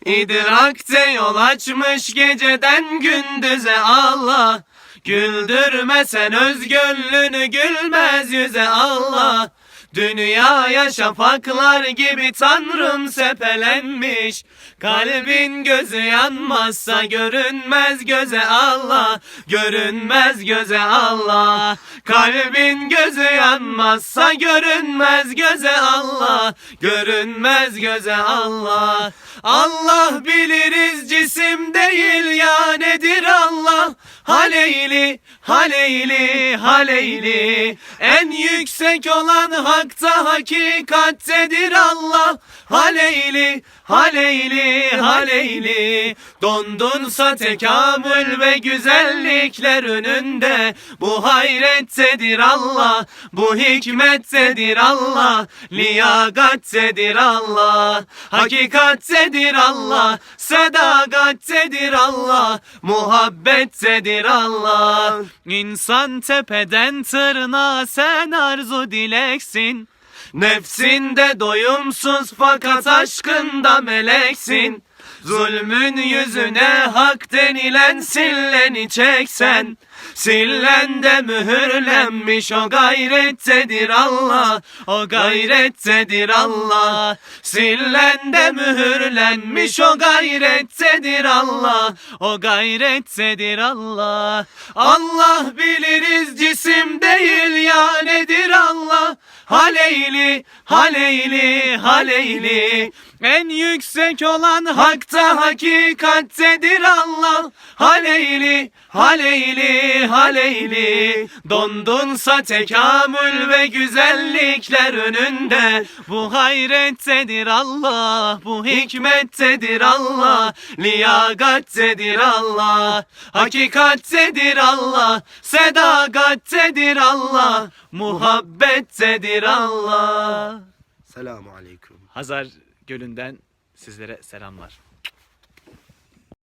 İdrakte yol açmış geceden gündüze Allah. Güldürmesen öz gönlünü gülmez yüze Allah. Dünyaya şafaklar gibi Tanrım sepelenmiş. Kalbin gözü yanmazsa görünmez göze Allah. Görünmez göze Allah. Kalbin gözü yanmazsa görünmez göze Allah. Görünmez göze Allah. Allah biliriz cisim değil ya nedir Allah. Haleyli, haleyli, haleyli. En yüksek olan hakta hakikattedir Allah. Haleyli, haleyli, haleyli. Dondunsa tekamül ve güzellikler önünde. Bu hayrettedir Allah, bu hikmettedir Allah. Liyagattedir Allah, hakikattedir Allah. Sadakattedir Allah, muhabbettedir Allah. İnsan tepeden tırnağa sen arzu dileksin. Nefsinde doyumsuz fakat aşkında meleksin. Zulmün yüzüne hak denilen silleni çeksen. Sillende mühürlenmiş o gayrettedir Allah. O gayrettedir Allah. Sillende mühürlenmiş o gayrettedir Allah. O gayrettedir Allah. Allah biliriz cisim değil ya nedir Allah. Haleyli, haleyli, haleyli. En yüksek olan hakta hakikattedir Allah. Haleyli, haleyli, haleyli. Dondunsa tekamül ve güzellikler önünde. Bu hayrettedir Allah, bu hikmettedir Allah. Liyagattedir Allah, hakikattedir Allah. Sedakattedir Allah, muhabbettedir Allah. Selamun aleyküm. Hazar Gölü'nden sizlere selamlar.